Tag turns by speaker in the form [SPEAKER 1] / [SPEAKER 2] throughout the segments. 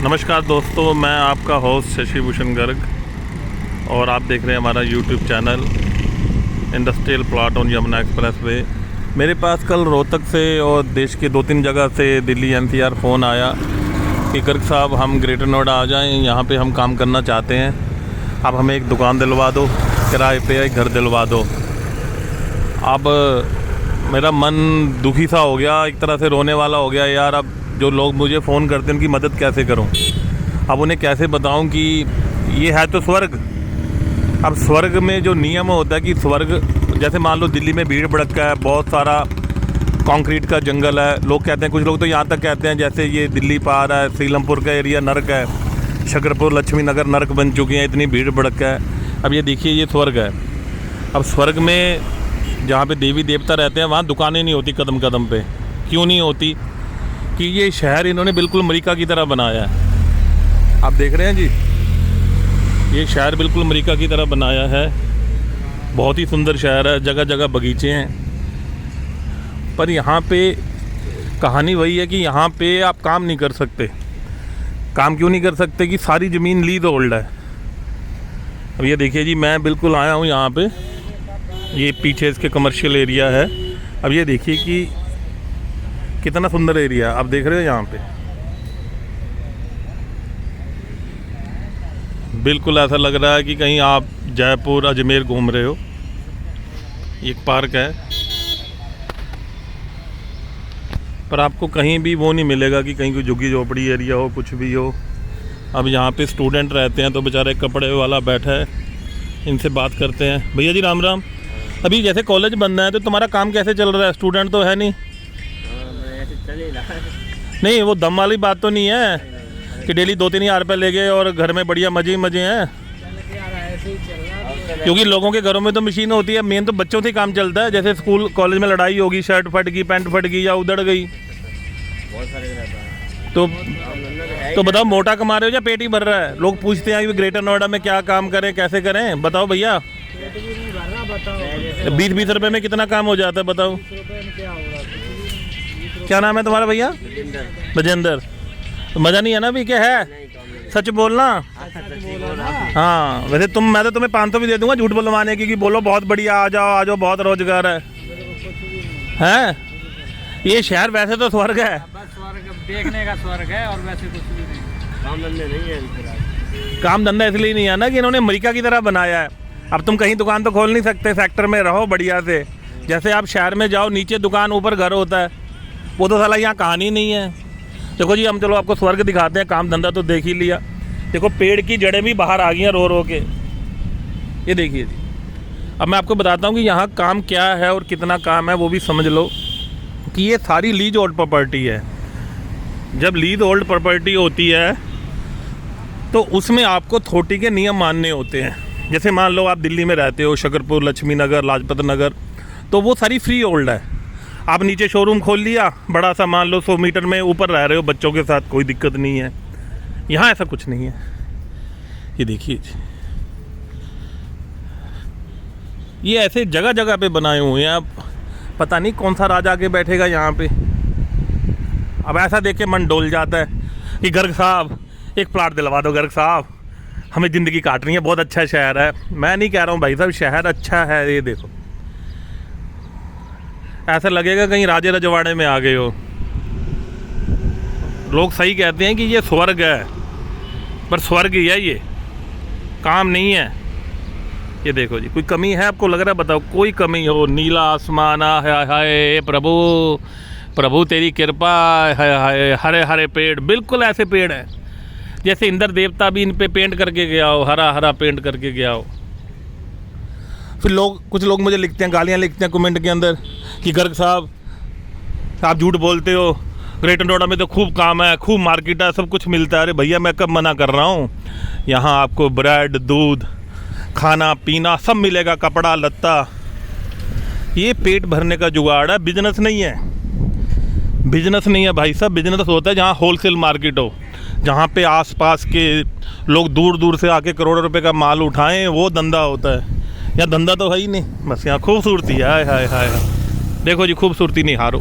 [SPEAKER 1] नमस्कार दोस्तों, मैं आपका होस्ट शशि भूषण गर्ग और आप देख रहे हैं हमारा YouTube channel industrial plot on Yamuna express way. मेरे पास कल रोहतक से और देश के 2-3 जगह से दिल्ली NCR फ़ोन आया कि गर्ग साहब हम ग्रेटर नोएडा आ जाएं, यहाँ पे हम काम करना चाहते हैं, आप हमें एक दुकान दिलवा दो, किराए पे एक घर दिलवा दो। अब मेरा मन दुखी सा हो गया, एक तरह से रोने वाला हो गया यार। अब जो लोग मुझे फ़ोन करते हैं उनकी मदद कैसे करूं? अब उन्हें कैसे बताऊं कि ये है तो स्वर्ग। अब स्वर्ग में जो नियम होता है कि स्वर्ग, जैसे मान लो दिल्ली में भीड़ भड़का है, बहुत सारा कंक्रीट का जंगल है, लोग कहते हैं, कुछ लोग तो यहाँ तक कहते हैं जैसे ये दिल्ली पार है, सीलमपुर का एरिया नर्क है, शकरपुर लक्ष्मी नगर नर्क बन चुकी हैं, इतनी भीड़ भड़का है। अब ये देखिए ये स्वर्ग है। अब स्वर्ग में जहाँ पे देवी देवता रहते हैं वहाँ दुकानें नहीं होती कदम कदम पे। क्यों नहीं होती? कि ये शहर इन्होंने बिल्कुल अमेरिका की तरह बनाया है। आप देख रहे हैं जी, ये शहर बिल्कुल अमेरिका की तरह बनाया है। बहुत ही सुंदर शहर है, जगह जगह बगीचे हैं। पर यहाँ पे कहानी वही है कि यहाँ पे आप काम नहीं कर सकते। काम क्यों नहीं कर सकते? कि सारी ज़मीन लीज होल्ड है। अब ये देखिए जी, मैं बिल्कुल आया हूँ यहाँ पे, ये पीछे इसके कमर्शियल एरिया है। अब ये देखिए कि कितना सुंदर एरिया आप देख रहे हो यहाँ पे। बिल्कुल ऐसा लग रहा है कि कहीं आप जयपुर अजमेर घूम रहे हो। एक पार्क है, पर आपको कहीं भी वो नहीं मिलेगा कि कहीं कोई झुग्गी झोपड़ी एरिया हो, कुछ भी हो। अब यहाँ पे स्टूडेंट रहते हैं तो बेचारे कपड़े वाला बैठा है, इनसे बात करते हैं। भैया जी राम राम। अभी जैसे कॉलेज बंद है तो तुम्हारा काम कैसे चल रहा है? स्टूडेंट तो है नहीं? नहीं, वो दम वाली बात तो नहीं है कि डेली 2-3 हज़ार रुपये ले गए और घर में बढ़िया मजे ही मजे हैं। क्योंकि लोगों के घरों में तो मशीन होती है, मेन तो बच्चों से काम चलता है। जैसे स्कूल कॉलेज में लड़ाई होगी, शर्ट फट गई, पैंट फट गई या उधड़ गई, तो बताओ मोटा कमा रहे हो या पेट ही भर रहा है? लोग पूछते हैं कि ग्रेटर नोएडा में क्या काम करें, कैसे करें, बताओ भैया। 20-20 रुपये में कितना काम हो जाता है बताओ। क्या नाम है तुम्हारा भैया? बजेंद्र। मज़ा नहीं है ना? अभी क्या है, सच बोलना। हाँ वैसे मैं तो तुम्हें 500 भी दे दूंगा झूठ बुलवाने की, कि बोलो बहुत बढ़िया, आ जाओ बहुत रोजगार है। हैं? ये शहर वैसे तो स्वर्ग है,
[SPEAKER 2] देखने का स्वर्ग है, और वैसे कुछ भी नहीं। काम धंधे नहीं है।
[SPEAKER 1] काम धंधा इसलिए नहीं है ना कि इन्होंने अमेरिका की तरह बनाया है। अब तुम कहीं दुकान तो खोल नहीं सकते, सेक्टर में रहो बढ़िया से। जैसे आप शहर में जाओ, नीचे दुकान ऊपर घर होता है, वो तो साला यहाँ कहानी नहीं है। देखो जी, हम चलो आपको स्वर्ग दिखाते हैं, काम धंधा तो देख ही लिया। देखो पेड़ की जड़ें भी बाहर आ गई हैं रो रो के। ये देखिए जी, अब मैं आपको बताता हूँ कि यहाँ काम क्या है और कितना काम है, वो भी समझ लो। कि ये सारी लीज होल्ड प्रॉपर्टी है। जब लीज होल्ड प्रॉपर्टी होती है तो उसमें आपको अथॉरिटी के नियम मानने होते हैं। जैसे मान लो आप दिल्ली में रहते हो, शकरपुर लक्ष्मी नगर लाजपत नगर, तो वो सारी फ्री होल्ड है। आप नीचे शोरूम खोल लिया बड़ा सा, मान लो 100 मीटर में, ऊपर रह रहे हो बच्चों के साथ, कोई दिक्कत नहीं है। यहाँ ऐसा कुछ नहीं है। ये देखिए, ये ऐसे जगह जगह पे बनाए हुए हैं। अब पता नहीं कौन सा राजा के बैठेगा यहाँ पे। अब ऐसा देख के मन डोल जाता है कि गर्ग साहब एक प्लाट दिलवा दो, गर्ग साहब हमें ज़िंदगी काटनी है, बहुत अच्छा शहर है। मैं नहीं कह रहा हूँ भाई साहब शहर अच्छा है, ये देखो ऐसा लगेगा कहीं राजे रजवाड़े में आ गए हो। लोग सही कहते हैं कि ये स्वर्ग है, पर स्वर्ग ही है, ये काम नहीं है। ये देखो जी, कोई कमी है आपको लग रहा है? बताओ कोई कमी हो? नीला आसमान, हाय हाय प्रभु प्रभु तेरी कृपा, हाय हाय हरे हरे पेड़, बिल्कुल ऐसे पेड़ हैं जैसे इंद्र देवता भी इन पे पेंट करके गया हो, हरा हरा पेंट करके गया हो। फिर कुछ लोग मुझे लिखते हैं, गालियाँ लिखते हैं कमेंट के अंदर कि गर्ग साहब आप झूठ बोलते हो, ग्रेटर नोएडा में तो खूब काम है, खूब मार्केट है, सब कुछ मिलता है। अरे भैया मैं कब मना कर रहा हूँ? यहाँ आपको ब्रेड, दूध, खाना पीना सब मिलेगा, कपड़ा लत्ता। ये पेट भरने का जुगाड़ है, बिजनेस नहीं है। बिजनेस नहीं है भाई साहब। बिजनेस होता है जहाँ होलसेल मार्केट हो, जहाँ पे आसपास के लोग दूर दूर से आके करोड़ों रुपए का माल उठाएं, वो धंधा होता है। यहाँ धंधा तो है ही नहीं, बस यहाँ खूबसूरती है। हाय हाय हाय, देखो जी खूबसूरती नहीं हारो।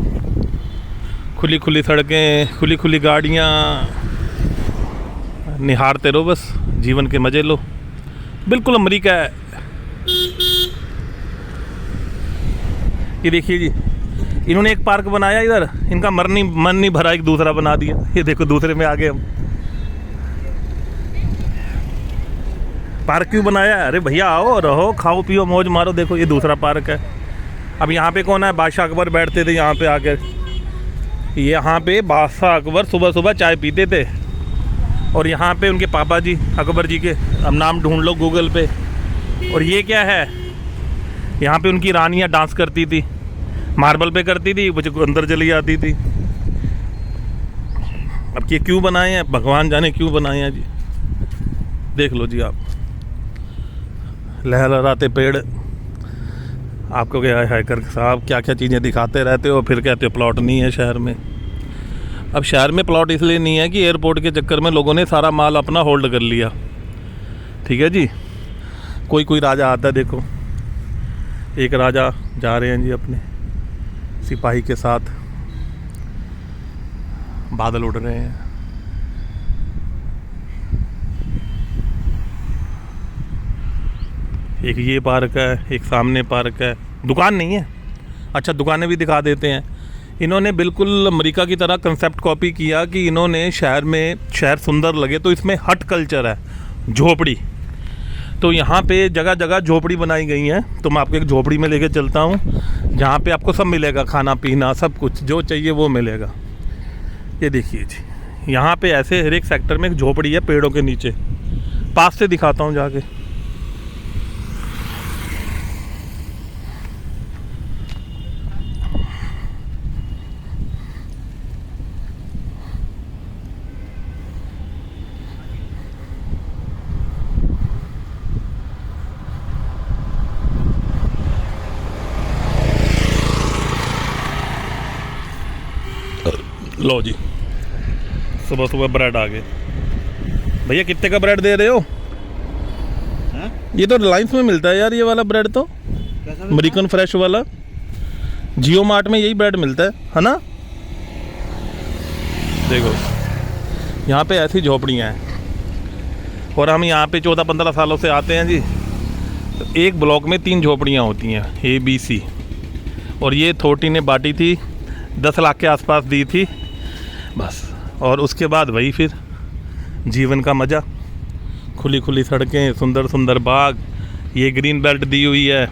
[SPEAKER 1] खुली खुली सड़कें, खुली खुली गाड़ियाँ, निहारते रहो, बस जीवन के मज़े लो। बिल्कुल अमेरिका है। ये देखिए जी, इन्होंने एक पार्क बनाया इधर, इनका मन नहीं भरा, एक दूसरा बना दिया। ये देखो दूसरे में आ गए हम। पार्क क्यों बनाया? अरे भैया आओ, रहो, खाओ पियो, मौज मारो। देखो ये दूसरा पार्क है। अब यहाँ पे कौन है? बादशाह अकबर बैठते थे यहाँ पे आकर। यहाँ पे बादशाह अकबर सुबह सुबह चाय पीते थे। और यहाँ पे उनके पापा जी अकबर जी के, अब नाम ढूंढ लो गूगल पे। और ये क्या है? यहाँ पे उनकी रानियाँ डांस करती थी, मार्बल पे करती थी, मुझे अंदर चली जाती थी। अब ये क्यों बनाए हैं? भगवान जाने क्यों बनाए हैं जी। देख लो जी आप, लहराते पेड़। आपको क्या है कर साहब, क्या क्या चीज़ें दिखाते रहते हो, फिर कहते हो प्लॉट नहीं है शहर में। अब शहर में प्लॉट इसलिए नहीं है कि एयरपोर्ट के चक्कर में लोगों ने सारा माल अपना होल्ड कर लिया। ठीक है जी। कोई राजा आता है, देखो एक राजा जा रहे हैं जी अपने सिपाही के साथ, बादल उड़ रहे हैं। एक ये पार्क है, एक सामने पार्क है। दुकान नहीं है। अच्छा, दुकानें भी दिखा देते हैं। इन्होंने बिल्कुल अमेरिका की तरह कंसेप्ट कॉपी किया कि इन्होंने शहर सुंदर लगे तो इसमें हट कल्चर है, झोपड़ी। तो यहाँ पे जगह जगह झोपड़ी बनाई गई हैं। तो मैं आपको एक झोपड़ी में लेके चलता हूँ, जहाँ पे आपको सब मिलेगा, खाना पीना सब कुछ जो चाहिए वो मिलेगा। ये देखिए जी, यहाँ पे ऐसे हर एक सेक्टर में एक झोपड़ी है पेड़ों के नीचे। पास से दिखाता हूँ जाके। लो जी, सुबह सुबह ब्रेड आ गए। भैया कितने का ब्रेड दे रहे हो? ये तो रिलायंस में मिलता है यार, ये वाला ब्रेड तो अमेरिकन फ्रेश वाला। जियो मार्ट में यही ब्रेड मिलता है ना? देखो यहाँ पे ऐसी झोपड़ियाँ हैं और हम यहाँ पे 14-15 सालों से आते हैं जी। तो एक ब्लॉक में 3 झोपड़ियाँ होती हैं, ABC। और ये थोटी ने बांटी थी, 10 लाख के आसपास दी थी बस। और उसके बाद वही फिर जीवन का मज़ा, खुली खुली सड़कें, सुंदर सुंदर बाग, ये ग्रीन बेल्ट दी हुई है,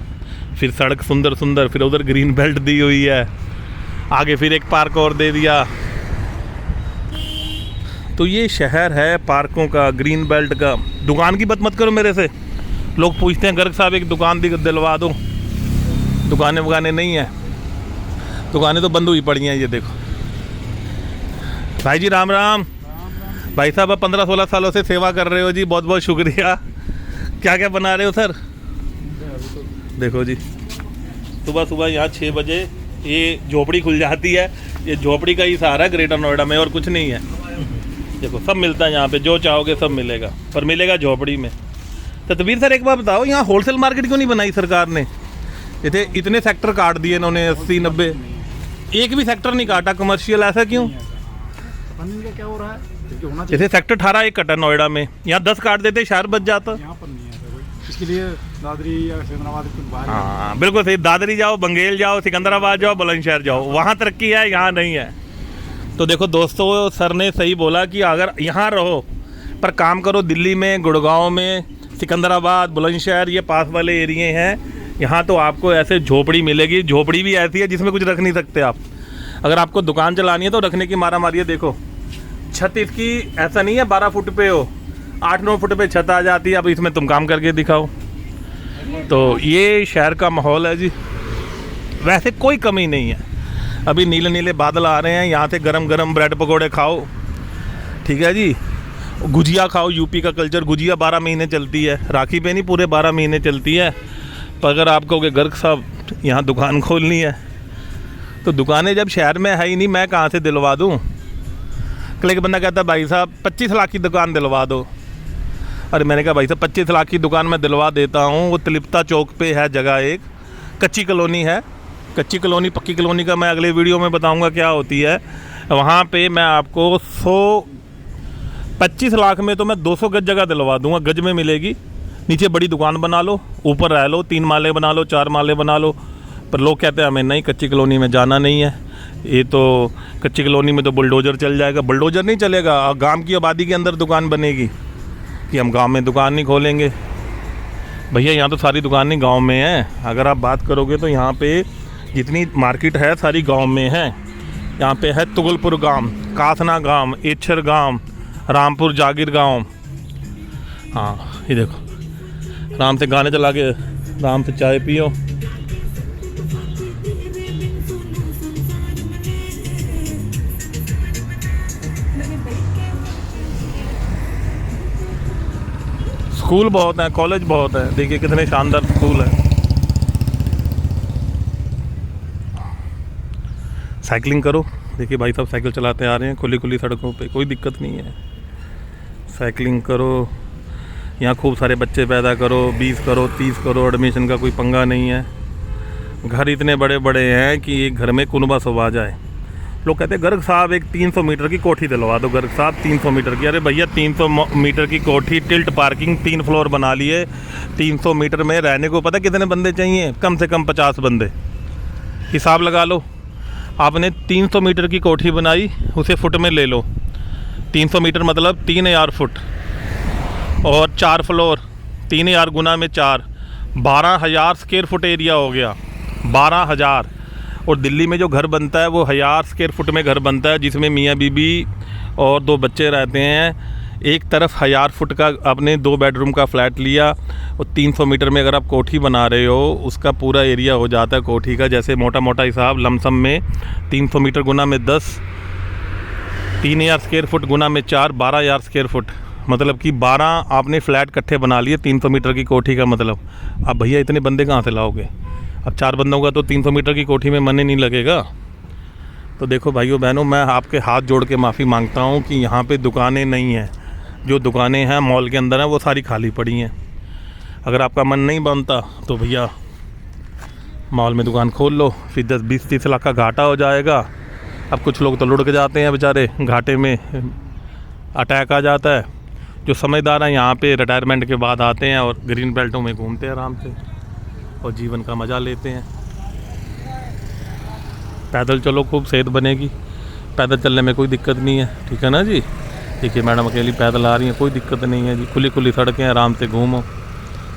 [SPEAKER 1] फिर सड़क सुंदर सुंदर, फिर उधर ग्रीन बेल्ट दी हुई है, आगे फिर एक पार्क और दे दिया। तो ये शहर है पार्कों का, ग्रीन बेल्ट का। दुकान की बात मत करो मेरे से, लोग पूछते हैं गर्ग साहब एक दुकान दिलवा दो। दुकानें वुकानें नहीं है, दुकानें तो बंद हुई पड़ी हैं। ये देखो भाई जी, राम राम। भाई साहब आप 15-16 सालों से सेवा कर रहे हो जी, बहुत बहुत शुक्रिया। क्या क्या बना रहे हो सर? देखो जी, सुबह सुबह यहाँ 6 बजे ये झोपड़ी खुल जाती है। ये झोपड़ी का ही सहारा ग्रेटर नोएडा में, और कुछ नहीं है। देखो सब मिलता है यहाँ पे, जो चाहोगे सब मिलेगा, पर मिलेगा झोपड़ी में। तत्वीर सर एक बार बताओ, यहाँ होलसेल मार्केट क्यों नहीं बनाई सरकार ने? जैसे इतने सेक्टर काट दिए इन्होंने, 80-90, एक भी सेक्टर नहीं काटा कमर्शियल, ऐसा क्यों?
[SPEAKER 2] क्या हो रहा है?
[SPEAKER 1] जैसे सेक्टर 18 एक कटा नोएडा में, यहाँ 10 काट देते, शहर बच जाता।
[SPEAKER 2] यहाँ पर नहीं है कोई, इसके लिए दादरी या सिकंदराबाद कुछ बाहर।
[SPEAKER 1] हाँ बिल्कुल सही, दादरी जाओ, बंगेल जाओ, सिकंदराबाद जाओ, बुलंदशहर जाओ, वहाँ तरक्की है, यहाँ नहीं है। तो देखो दोस्तों, सर ने सही बोला कि अगर यहाँ रहो पर काम करो दिल्ली में, गुड़गांव में, सिकंदराबाद, बुलंदशहर, ये पास वाले एरिए हैं, यहाँ तो आपको ऐसे झोपड़ी मिलेगी। झोपड़ी भी ऐसी है जिसमें कुछ रख नहीं सकते आप। अगर आपको दुकान चलानी है तो रखने की मारा मारी है। देखो छत इसकी ऐसा नहीं है 12 फुट पे हो, 8-9 फुट पे छत आ जाती है। अब इसमें तुम काम करके दिखाओ। तो ये शहर का माहौल है जी, वैसे कोई कमी नहीं है। अभी नीले नीले बादल आ रहे हैं, यहाँ से गरम गरम ब्रेड पकौड़े खाओ, ठीक है जी। गुजिया खाओ, यूपी का कल्चर, गुजिया 12 महीने चलती है, राखी पे नहीं पूरे 12 महीने चलती है। पर अगर आप कहोगे गर्ग साहब यहाँ दुकान खोलनी है, तो दुकानें जब शहर में है ही नहीं, मैं कहाँ से दिलवा दूँ? कल एक बंदा कहता भाई साहब 25 लाख की दुकान दिलवा दो। अरे मैंने कहा भाई साहब 25 लाख की दुकान मैं दिलवा देता हूँ। वो तिलिप्ता चौक पे है जगह, एक कच्ची कॉलोनी है। कच्ची कॉलोनी पक्की कॉलोनी का मैं अगले वीडियो में बताऊँगा क्या होती है। वहाँ पे मैं आपको 25 लाख में तो मैं 200 गज जगह दिलवा दूंगा, गज में मिलेगी। नीचे बड़ी दुकान बना लो, ऊपर रह लो, 3 माले बना लो, 4 माले बना लो। पर लोग कहते हैं हमें नहीं, कच्ची कॉलोनी में जाना नहीं है। ये तो कच्ची कॉलोनी में तो बुलडोज़र चल जाएगा। बुलडोज़र नहीं चलेगा, गांव की आबादी के अंदर दुकान बनेगी कि हम गांव में दुकान नहीं खोलेंगे। भैया यहाँ तो सारी दुकानें गांव में हैं। अगर आप बात करोगे तो यहाँ पे जितनी मार्केट है सारी गांव में है। यहाँ पे है तुगलपुर गांव, कासना गांव, एच्छर गांव, रामपुर जागीर गांव। हाँ ये देखो, आराम से गाने चला के आराम से चाय पियो। स्कूल बहुत है, कॉलेज बहुत है। देखिए कितने शानदार स्कूल है। साइकिलिंग करो, देखिए भाई साहब साइकिल चलाते आ रहे हैं खुली खुली सड़कों पे, कोई दिक्कत नहीं है। साइकिलिंग करो, यहाँ खूब सारे बच्चे पैदा करो, 20 करो 30 करो, एडमिशन का कोई पंगा नहीं है। घर इतने बड़े बड़े हैं कि एक घर में कुनबा शोभा जाए। लोग कहते हैं गर्ग साहब एक 300 मीटर की कोठी दिलवा दो, गर्ग साहब 300 मीटर की। अरे भैया 300 मीटर की कोठी, टिल्ट पार्किंग, 3 फ्लोर बना लिए। 300 मीटर में रहने को पता कितने बंदे चाहिए? कम से कम 50 बंदे। हिसाब लगा लो, आपने 300 मीटर की कोठी बनाई, उसे फुट में ले लो। 300 मीटर मतलब 3000 फुट और 4 फ्लोर, 3000 गुना में 4, 12,000 स्क्वायर फुट एरिया हो गया। 12,000। और दिल्ली में जो घर बनता है वो 1000 स्क्वायर फुट में घर बनता है, जिसमें मियाँ बीबी और 2 बच्चे रहते हैं। एक तरफ 1000 फुट का आपने 2 बेडरूम का फ्लैट लिया और 300 मीटर में अगर आप कोठी बना रहे हो, उसका पूरा एरिया हो जाता है कोठी का। जैसे मोटा मोटा हिसाब लमसम में 300 मीटर गुना में 10, 3000 स्क्वायर फुट गुना में 4, 12,000 स्क्वायर फुट। मतलब कि 12 आपने फ्लैट इकट्ठे बना लिए 300 मीटर की कोठी का। मतलब अब भैया इतने बंदे कहाँ से लाओगे? अब 4 बंदों का तो 300 मीटर की कोठी में मन ही नहीं लगेगा। तो देखो भाइयों बहनों, मैं आपके हाथ जोड़ के माफ़ी मांगता हूँ कि यहाँ पे दुकानें नहीं हैं। जो दुकानें हैं मॉल के अंदर हैं वो सारी खाली पड़ी हैं। अगर आपका मन नहीं बनता तो भैया मॉल में दुकान खोल लो, फिर 10-20-30 लाख का घाटा हो जाएगा। अब कुछ लोग तो लुढ़क जाते हैं बेचारे, घाटे में अटैक आ जाता है। जो समझदार हैं यहाँ पे रिटायरमेंट के बाद आते हैं और ग्रीन बेल्टों में घूमते हैं आराम से और जीवन का मज़ा लेते हैं। पैदल चलो, खूब सेहत बनेगी। पैदल चलने में कोई दिक्कत नहीं है, ठीक है ना जी। देखिए मैडम अकेली पैदल आ रही हैं, कोई दिक्कत नहीं है जी। खुली खुली सड़कें, आराम से घूमो।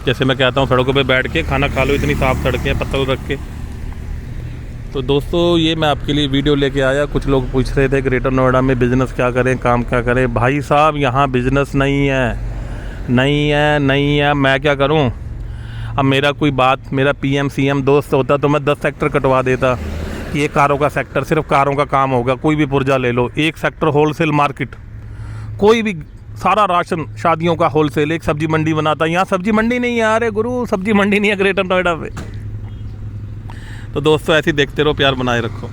[SPEAKER 1] जैसे मैं कहता हूँ सड़कों पे बैठ के खाना खा लो, इतनी साफ़ सड़कें हैं पत्तल रख के। तो दोस्तों ये मैं आपके लिए वीडियो लेके आया। कुछ लोग पूछ रहे थे ग्रेटर नोएडा में बिज़नेस क्या करें, काम क्या करें। भाई साहब यहाँ बिज़नेस नहीं है। मैं क्या करूँ? अब मेरा PM CM दोस्त होता तो मैं 10 सेक्टर कटवा देता कि ये कारों का सेक्टर, सिर्फ कारों का काम होगा। कोई भी पुर्जा ले लो, एक सेक्टर होलसेल मार्केट, कोई भी सारा राशन शादियों का होलसेल, एक सब्जी मंडी बनाता। यहाँ सब्जी मंडी नहीं है। अरे गुरु सब्जी मंडी नहीं है ग्रेटर नोएडा पे। तो दोस्तों ऐसे ही देखते रहो, प्यार बनाए रखो।